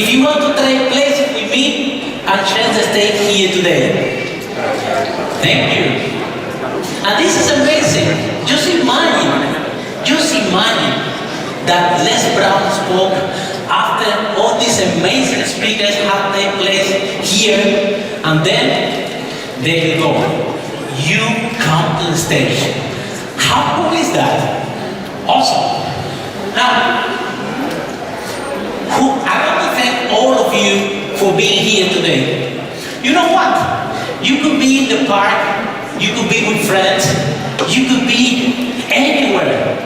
if you want to trade places with me and share the stage here today. Thank you. And this is amazing. Just imagine that Les Brown spoke after all these amazing speakers have their place here, and then there you go. You come to the stage. How cool is that? Awesome. Now, I want to thank all of you for being here today. You know what? You could be in the park, you could be with friends, you could be anywhere.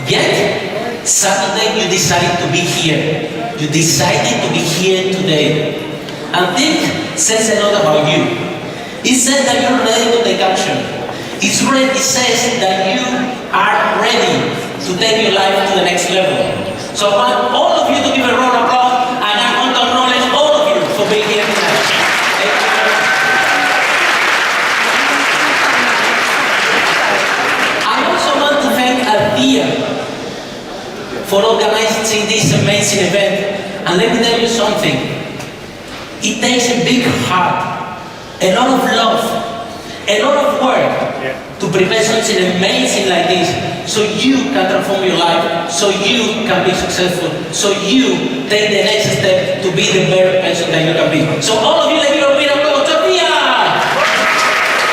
Yet, suddenly you decided to be here. You decided to be here today. And this says a lot about you. It says that you're ready to take action. It says that you are ready to take your life to the next level. So I want all of you to give a round of applause, and I want to acknowledge all of you for being here tonight. Thank you. I also want to thank Althea for organizing this amazing event. And let me tell you something. It takes a big heart, a lot of love, a lot of work to prepare something amazing like this, so you can transform your life, so you can be successful, so you take the next step to be the better person that you can be. So all of you, let me know, Sophia!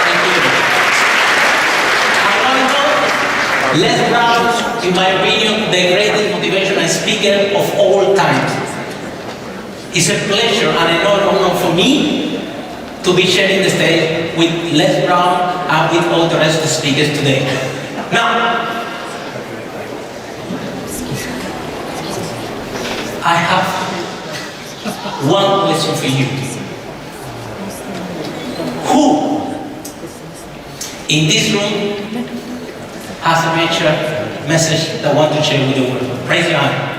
Thank you. Les Brown, in my opinion, the greatest motivational speaker of all time. It's a pleasure and an honor for me to be sharing the stage with Les Brown and with all the rest of the speakers today. Now, I have one question for you. Who in this room has a major message that want to share with the world? Raise your hand.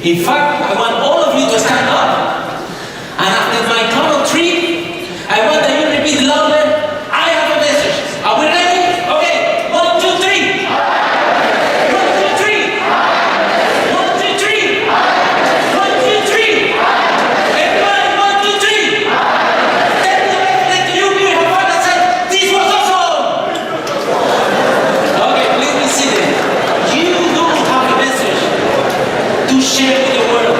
In fact, I want all of you to stand up, and after my count of three, I want that you repeat louder, I have a message. Are we ready? Okay, 1, 2, 3. 1, 2, 3. 1, 2, 3. 1, 2, 3. Everybody, 1, 2, 3. Let the you have fun and say, this was awesome. Okay, please be seated. You do have a message to share with the world.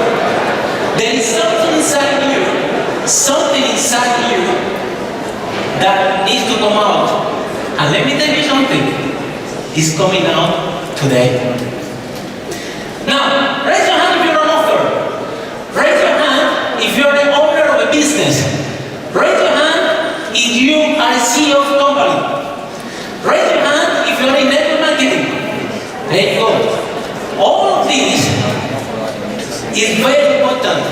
There is something inside you that needs to come out. And let me tell you something, it's coming out today. Now, raise your hand if you're an author. Raise your hand if you're the owner of a business. Raise your hand if you are a CEO of a company. Raise your hand if you're in network marketing. There you go. All of this is very important,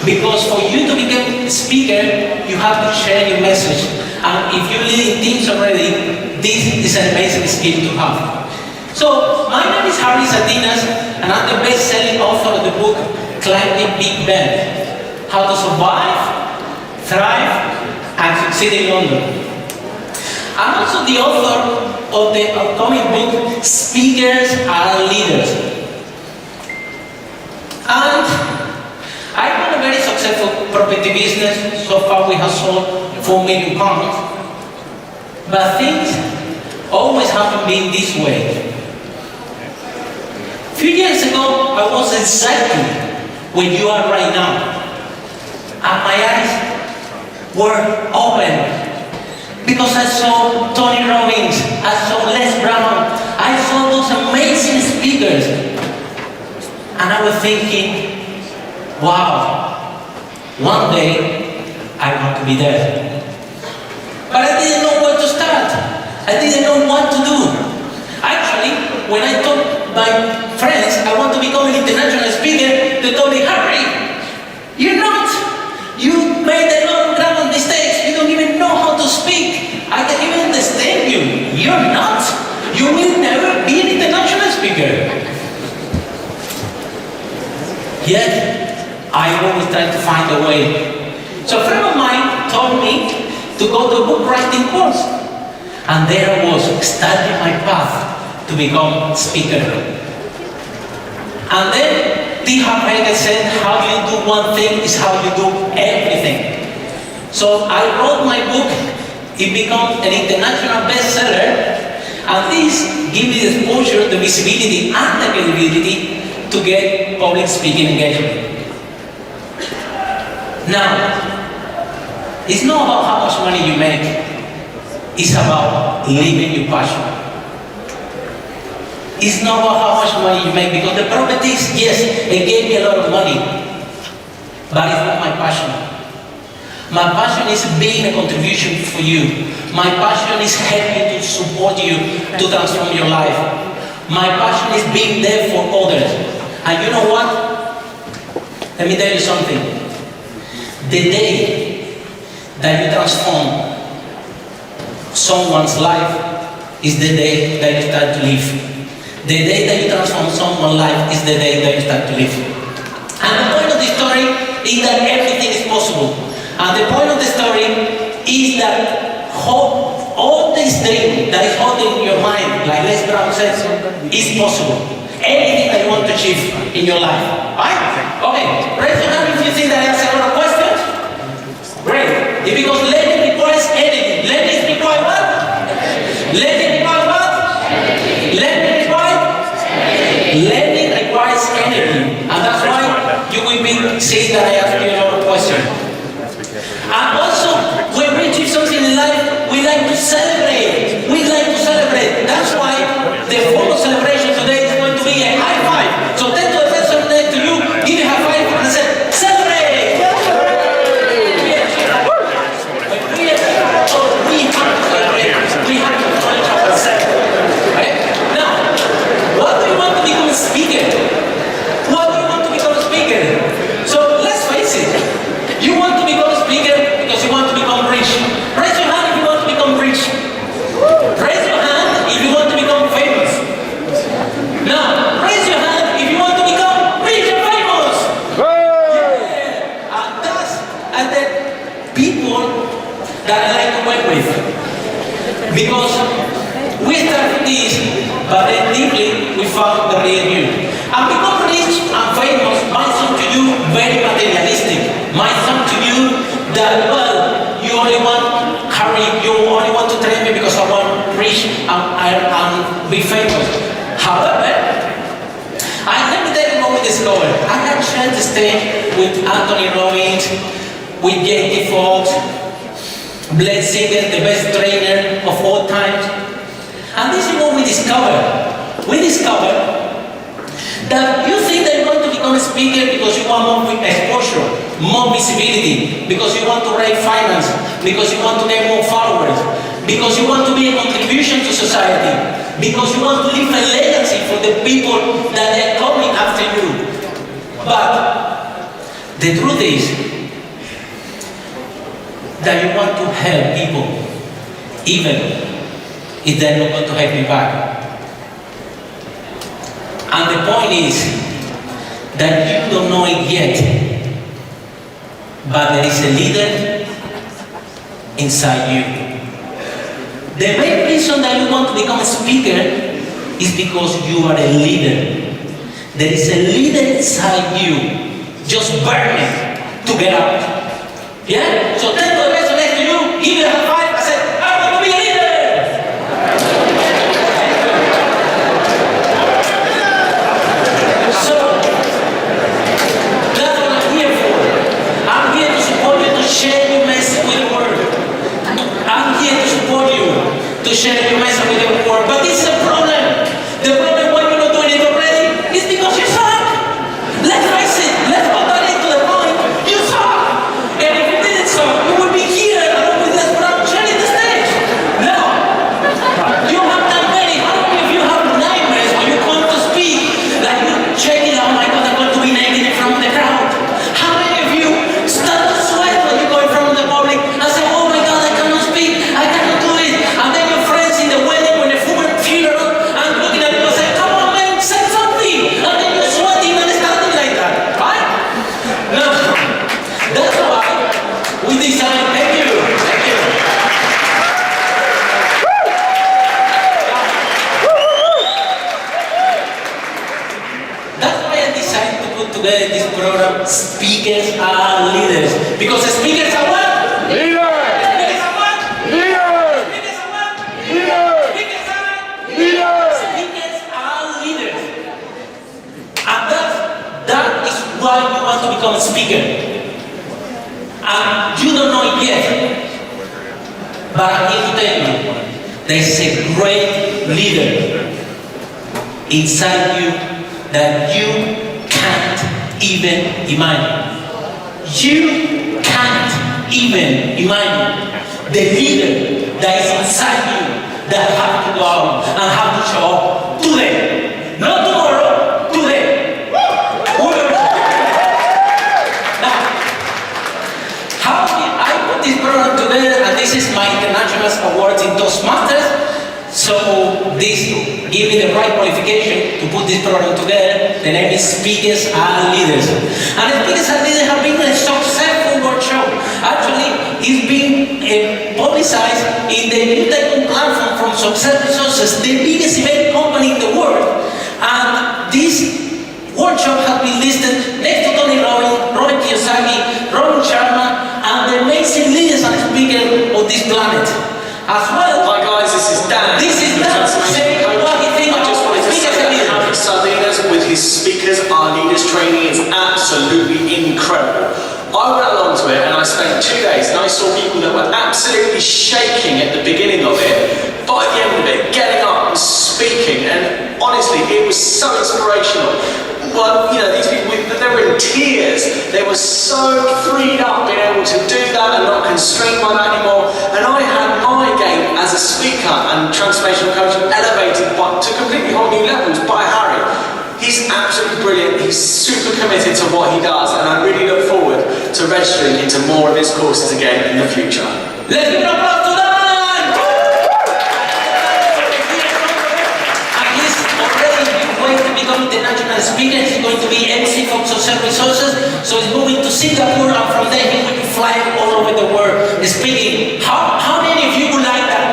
because for you to become a speaker, you have to share your message. And if you're leading teams already, this is an amazing skill to have. So, my name is Harry Sardinas, and I'm the best-selling author of the book, Climbing Big Ben: How to Survive, Thrive, and Succeed in London. I'm also the author of the upcoming book, Speakers Are Leaders. And I run a very successful property business. So far we have sold £4 million. But things always haven't been this way. A few years ago, I was exactly where you are right now. And my eyes were open. Because I saw Tony Robbins, I saw Les Brown, I saw those amazing speakers. And I was thinking, wow, one day I want to be there. But I didn't know where to start. I didn't know what to do. Actually, when I told my friends I want to become an international speaker, they told me, Harry, you're not. You made a lot of grammar mistakes. You don't even know how to speak. I can even understand you. You're not. You will never be an international speaker. Yet, I always try to find a way. So a friend of mine told me to go to a book writing course. And there I was, starting my path to become a speaker. And then Harry said, how you do one thing is how you do everything. So I wrote my book, it became an international bestseller, and this gave me the exposure, the visibility, and the credibility to get public speaking engagement. Now, it's not about how much money you make, it's about living your passion. It's not about how much money you make, because the problem is, yes, it gave me a lot of money, but it's not my passion. My passion is being a contribution for you. My passion is helping to support you to transform your life. My passion is being there for others. And you know what? Let me tell you something. The day that you transform someone's life is the day that you start to live. The day that you transform someone's life is the day that you start to live. And the point of the story is that everything is possible. And the point of the story is that all this dream that is holding your mind, like Les Brown says, is possible. Anything that you want to achieve in your life. Right? Okay, raise your hand if you think that I asked a lot of questions. Great. Because learning requires anything. Learning requires what? Learning requires what? Learning requires? Learning requires energy. And that's why you will be saying that I asked you a lot of questions. And also, when we achieve something in life, we like to celebrate. We like to celebrate. That's why the form of celebration today is going to be a high five. So turn to the person next to you, give you a high five, and say, celebrate! We have to celebrate. We have to acknowledge ourselves. Right? Now, what do you want to become a speaker? What do you want to become a speaker? So let's face it. You want to become a speaker because you want to become rich. Raise your hand if you want to become rich. Raise your hand if you want to become famous. Now, raise your hand if you want to become rich and famous. Yeah. And the people that I like to work with. Because we started this, but then deeply we found the real you. And become rich and famous might sound to you very materialistic. Might sound to you that, well, you only want Harry, you only want to train me because I want rich and be famous. However, let me tell you what we discovered. I had a chance to stay with Anthony Robbins, with J.T. Fox, Blake Singer, the best trainer of all times. And this is what we discovered. We discovered that you think that you're going to become a speaker because you want more exposure, more visibility, because you want to raise finance, because you want to get more followers, because you want to be a contribution to society, because you want to leave a legacy for the people that are coming after you. But the truth is that you want to help people, even if they're not going to help you back. And the point is that you don't know it yet, but there is a leader inside you. The main reason that you want to become a speaker is because you are a leader. There is a leader inside you, just burning to get out. Yeah? So tell the person next to you, give you a high five, I said, I want to be a leader! Share your message with the world. I'm here to support you, to share your message with the world. But this is a problem. The problem why you're not doing it already is because you suck. Let's face it. Let's put that into the point. You suck. And if you didn't suck, you would be here along with us without sharing the stage. No. You have done many. How many of you have nightmares when you come to speak? Like you check it out, oh my God, I'm going to be naked in front of the crowd. How many of you start to sweat when you go in front of the public and say, oh my God, I cannot speak, I cannot do it. And then your friends in the wedding, when the funeral together in this program, speakers are leaders. Because speakers are what? Leaders! Speakers are what? Leaders! Speakers are what? Leaders! Speakers are? Leaders! Speakers are leaders. And that is why you want to become a speaker. And you don't know it yet. But I'm here to tell you, there's a great leader inside you that you can't even imagine. You can't even imagine the leader that is inside you that have to go out and have to show up today. Not tomorrow, today. Now, how did I put this program together? And this is my international award in Toastmasters. So this give me the right qualification to put this program together. The name is Speakers Are Leaders. And Speakers Are Leaders have been a successful workshop. Actually, it's been publicized in the New Tech platform from Success Resources, the biggest event company in the world. And this workshop has been listed next to Tony Robbins, Robert Kiyosaki, Robin Sharma, and the amazing leaders and speakers of this planet. As well. Hi guys, this is Dan. This is Dan. Say what you think I just wanted to say that Harry Sardinas with his Speakers Are Leaders training is absolutely incredible. I went along to it and I spent 2 days and I saw people that were absolutely shaking at the beginning of it, but at the end of it, getting up and speaking, and honestly, it was so inspirational. Well, you know, these people, they were in tears. They were so freed up being able to do that and not constrained by that anymore. And I had my game as a speaker and transformational coach elevated to completely whole new levels by Harry. He's absolutely brilliant. He's super committed to what he does, and I really look forward to registering into more of his courses again in the future. Let's give it up to Dan! And he's already been going to become international speaker. He's going to be MC from Success Resources. So he's moving to Singapore, and from there he will be flying all over the world speaking. How many of you would like that?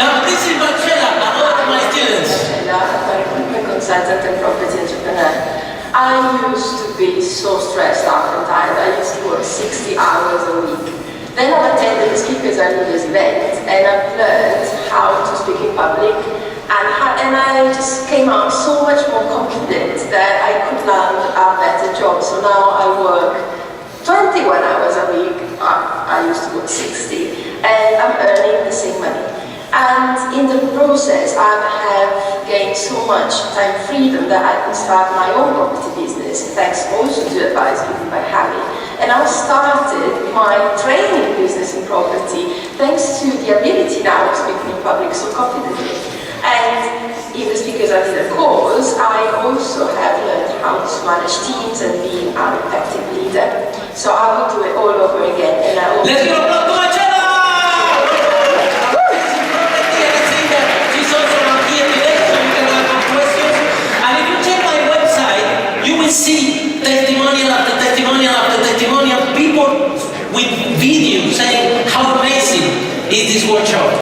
Now this is Marcella, another of my students. Recruitment consultant and property entrepreneur. I used to be so stressed out and tired. I used to work 60 hours a week. Then I attended the Speakers Are Leaders event, and I've learned how to speak in public, and I just came out so much more confident that I could land a better job. So now I work 21 hours a week. I used to work 60, and I'm earning the same money. And in the process, I have gained so much time freedom that I can start my own property business, thanks also to advice given by Harry. And I started my training business in property, thanks to the ability now of speaking in public so confidently. And in the Speakers Are Leaders course, I also have learned how to manage teams and be an effective leader. So I will do it all over again. And I will. Let's give a applause to Marcella! See testimonial after testimonial after testimonial, people with videos saying how amazing is this workshop.